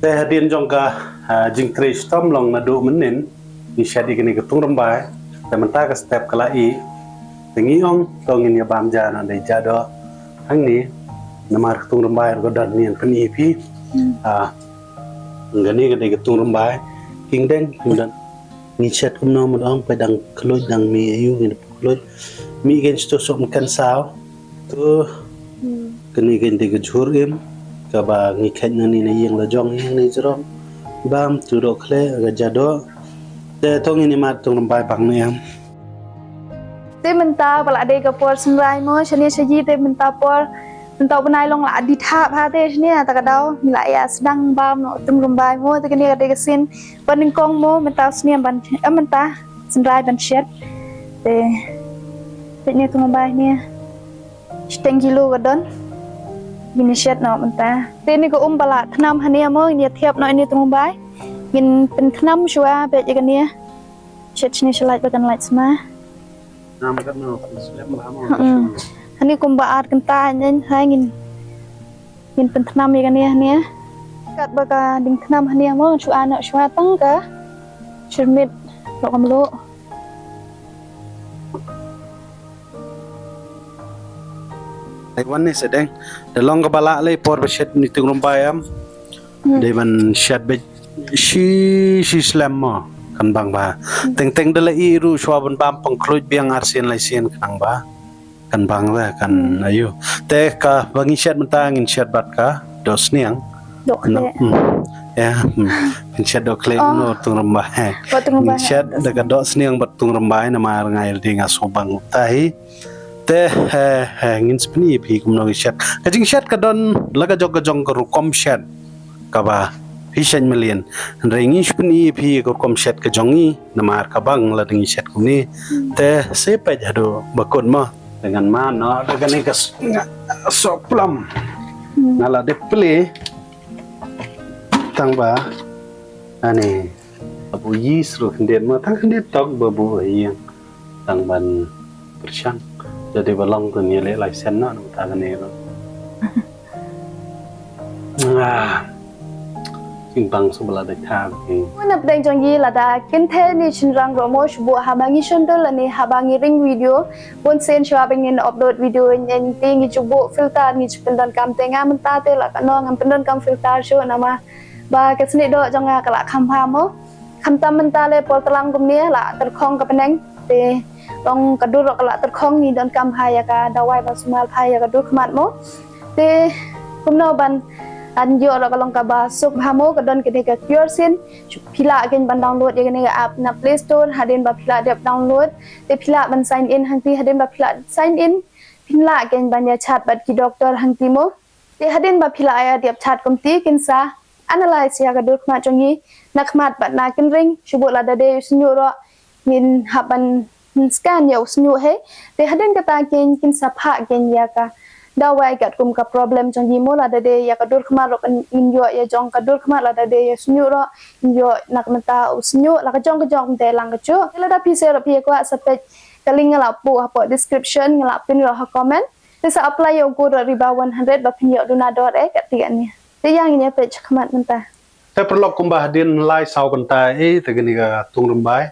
teh hadian jongka jingkris tom long nadu menin ni syadi kini ke Tungrymbai te mentah ke step kelai tengi ong tongin ya bamja na de jado hang ni namar ke Tungrymbai ko dan ni peni pi ngani ke Tungrymbai king deng dan ni chat kum no mod ong pedang kloj dang mi ayu ni kloj mi gen sto som kan sao tu kini gen de jur im ka ba ngi khat ni na yeng la jong yeng ni jrom bam tu do khle ga jado te tong ni mat Tungrymbai bang ni am te mynta bala de ka por sungrai mo chani saji te mynta por mynta benai long la di tha pha te chni ta ka dau la ya sedang bam no Tungrymbai mo te kini de ka sin paning kong mo mynta sni ban mynta sungrai ban chet te ni Tungrymbai ni steng kilo ka don ini chet no mynta te ni ko bala thnam hania mo ni thiap no ni Tungrymbai ngin pen thnam shwa pe je ka ni chet chni shlai ba kan lai sma nam kan no slem ba mo hani kumba art kenta nyen hai ngin pen thnam ni kan ni kat ba ka ding thnam hania mo chu ana shwa tang ka chirmit lo kam lo ai wan ni sedeng de long ka bala le por ba shet ni Tungrymbai am de man shet be shi slem mo kan bang ba teng de la i ru shwa ban bam pang kloj biang arsian lai sian kan ba kan bang la kan ayu te ka bangi shet mentang in shet bat ka dos niang do kle ya in shet do kle no Tungrymbai in shet de ka dos niang bat Tungrymbai na mar ngai ding aso bang tai te ngin spni phi kum no shet ka jing shet ka don laga jong ka ru kom shet ka ba Hishan million ringi spni phi ko kom shet ka jongi namar ka bang la ding shet kum ni te se pa jado bakon mo dengan ma no dengan ni ka soplam nala de play tang ba ani abu yis ru kendet ma tang kendet tok babu yang tang ban bersang jadi balong tu ni le lai sen no ta kan ni ro Kinh bang sebelah dekat. Mana pedang jongi lada kente ni chinrang romo shubu habangi shondol lani habangi ring video pun sen shwa bengin upload video yang tinggi cubu filter ni pendon kam tengah mentah te la kanong am pendon kam filter show nama ba kesni do jonga kala khampa mo khamta mentah le pol telang kum ni la terkhong ka peneng te long kadur kala terkhong ni don kam haya ka dawai ba sumal haya ka dur khmat mo te kumno ban anjo lo kalong ka ba sup hamo ka don kene ka CureSkin pila again ban download ye kene app na Play Store hadin ba pila dep download te pila ban sign in hangti hadin ba pila sign in pila again ban ya chat bat ki doctor hangti mo te hadin ba pila ya dep chat komti kin sa analyze ya ka dur khma chongi na khmat bat na kin ring shubo la da de snyu ro min haban scan ya snyu he te hadin ka ta kin sa pha gen ya ka dawai kat kum ka problem jong ji mola da de ya kadur khma ro in yo ya jong kadur khma la da de ya snyu ro yo nak mata snyu la ka jong te lang ka chu la da pi se ro pi ko sapet kaling la pu apo description ngala pin ro ha comment te sa apply yo go riba 100 ba pin yo donador kat tiga ni te yang ni pe khmat menta te perlu kumbah din lai sau kan ta te gani ka Tungrymbai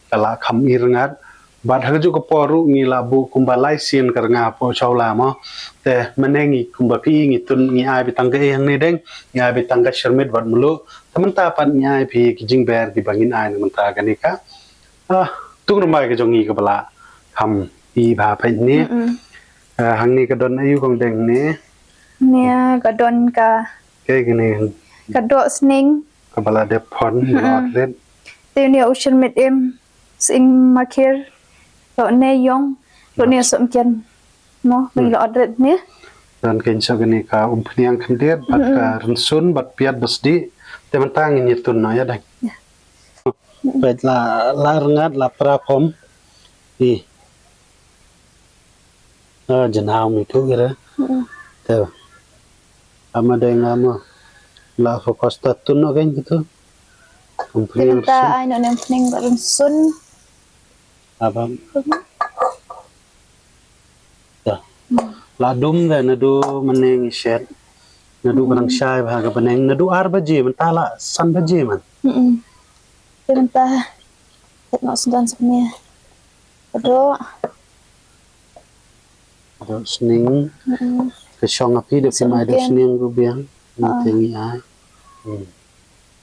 kala kham irangat bat haju ko poru ngi labu kumba lai sin karnga po chaula mo te menengi kumba pi ngi tun ngi ai bitang ge yang ni deng ngi ai bitang ga shermit bat mulu tamanta pan ngi ai pi kijing ber di bangin ai menta gani ka Tungrymbai ke jongi ka bala ham i ba pa ni hang ni ka don ayu kong deng ni nia ka don ka ke gani ka do sning ka bala de pon lot red te ni ocean mit em sing makir lo ne yong lo ne som ken mo bagi lo adret ni dan kenso gani ka pniang khandet bat ka runsun bat piat basdi te mentang ni tun no ya dang bet la rengat la prakom ni janau mi tu gira te ama deng ama la fokus ta tun no kan gitu pniang ta ai no nem pning runsun apa la dum da na do meneng shet nadu banang syai bahaga beneng nadu ar baje mentala san baje man. Mentah nak sedang sebenarnya. Ada sening ke syong api de pimai de sening ru biang tengi ai.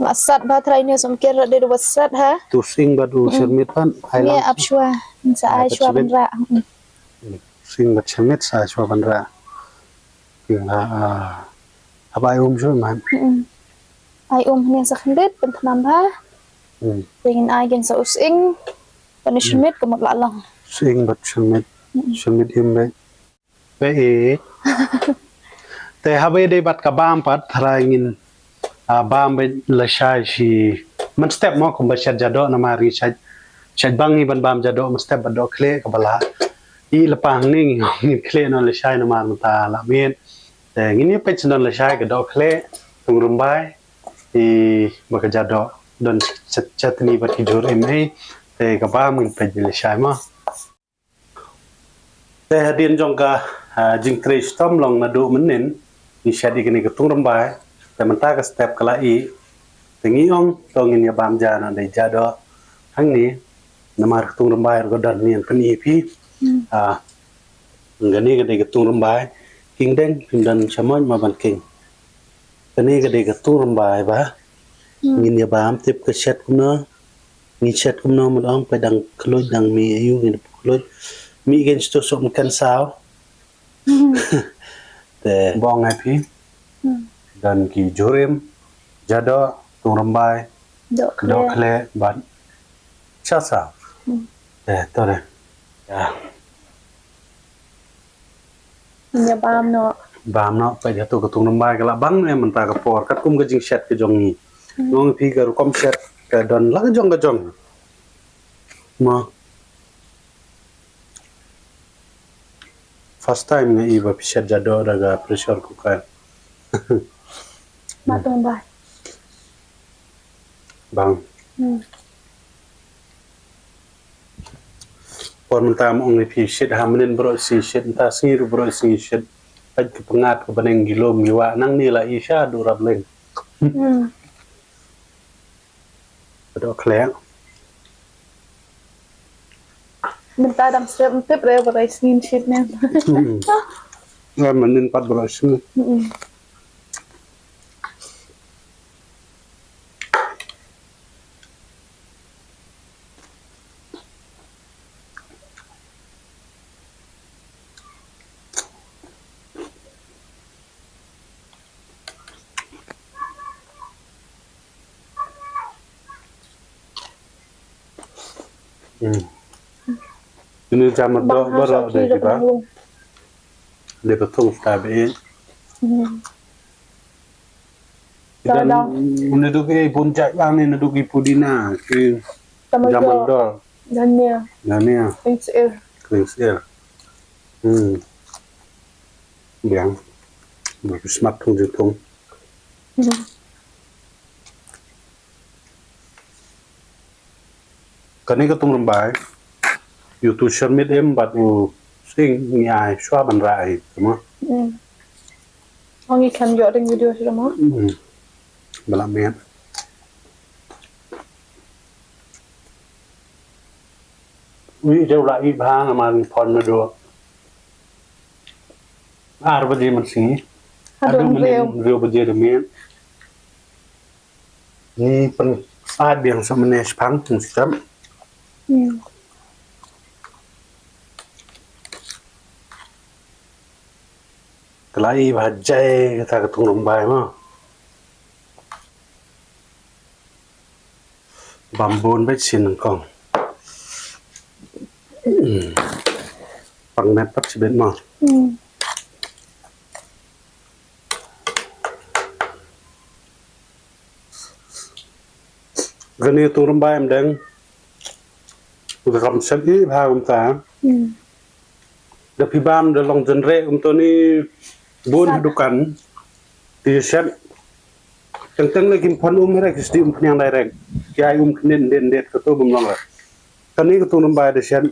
Masat baterai ni semkir ada dua set ha. Tu sing badu cermit pan hai Ni lang. abshwa, sa ai shwa bandra. Sing bat cermit sa shwa bandra. Kira apa shu man. Ai ni sakhndet pentanam ha. Dengan ai gen sa using punishment ke mak lalang. Sing bat cermit imbe. Be te habe de bat ka bam pat tharangin bam be la shai shi man step mo kum ba shat jado na mari chat bangi ban bam jado man step bado kle ka bala I lapang ning ni kle no la shai na mar ta la men te ngini pe chnon la shai ka do kle Tungrymbai I ba ka jado don chatni bat ki jor em te ka bam ngin pe la shai ma te hadin jong ka jing tre stom long na do menin ni shadi kini ka Tungrymbai te menta ka step kala I tengi ong tongin ya bam jana de jado hang ni namar Tungrymbai ko dan ni pani pi ngani ka de ka Tungrymbai king den dan chamon ma ban king kani ka de ka Tungrymbai ba ngin ya bam tip ka shet kuno ni shet kuno mo ong pa dang kloj dang mi ayu ni kloj mi gen sto so kan sao te bong ai pi dan ki jorim jado Tungrymbai do kle ban chasa tore ya Nya bam no pa ja to ka Tungrymbai kala bang ne man ta ka por kat kum ga jing shet ka jong ni ngong pi ga kom shet ka don la ka jong ma first time ne iba pi shet jado daga pressure cooker ma Tungrymbai bang por mentam ong ni pi shit hamnen bro si shit ta sir bro si shit paj ke pengat ke beneng gilom giwa nang ni la isha du rab leng do klek Minta dam step tip re ba skin shit ne. ya menin pat bro si ini zaman do baro de kita de betul tabe dan menudu ke puncak lang ni menudu ke Pudina ke zaman do dania thanks air biang smart thung jutung kani ka Tungrymbai YouTube submit em bat u sing ngai shwa ban rai mo Ongi kan yo ding video sira mo bala men wi deu la I bha na man phon na do ar ba di man sing adu man reu ba je de men ni pen sa biang sa mane spang tung sam kelai bajai kata ke Tungrymbai mah bambun baik sin kong pang net pat sibet mah gani Tungrymbai em deng udah kam segi bha ta da pibam da long genre to ni bun dukan di set teng lagi phon rek di yang direct kiai kenen den det to bum long kani ke Tungrymbai de set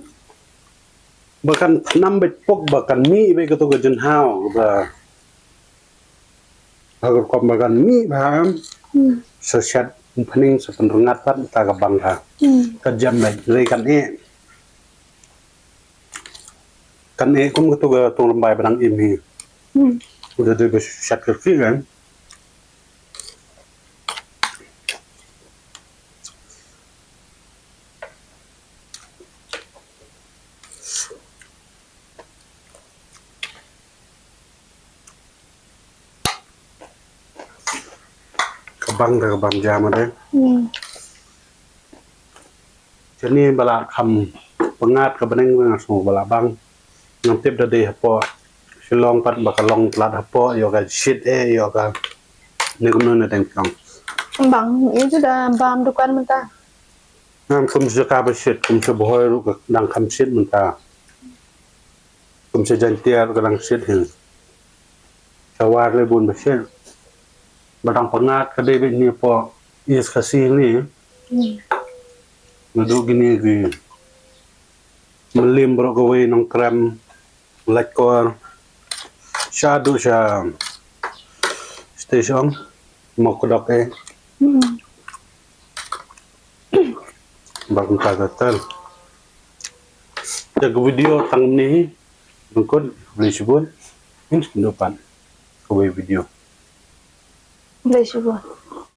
bahkan 6 bet pok bahkan mi be ke to gen hao ba agar kombagan mi baham sesat pening sepenrengat pat ta kabang ha kejam baik dari kan kum tu ga Tungrymbai barang ini udah tu sesat kecil kan kabang jam ada jadi bala kam pengat ke beneng ngaso bala bang ngantip dade hapo silong pat bakalong telat hapo yo ga shit yo ga ni kumno na tengkang bang itu dah bam dukan mentah nam kum suka ba shit kum se boy ru dang kam shit menta kum se jantiar ka dang shit hin sawar le bun ba shit badang pengat ka de ni po is kasih ni Nado gini gi melim bro gawe nong krem lekor shadu sha station mo kodok bagus kagatal jaga video tang ni bungkod boleh sebut ini depan gawe video boleh cuba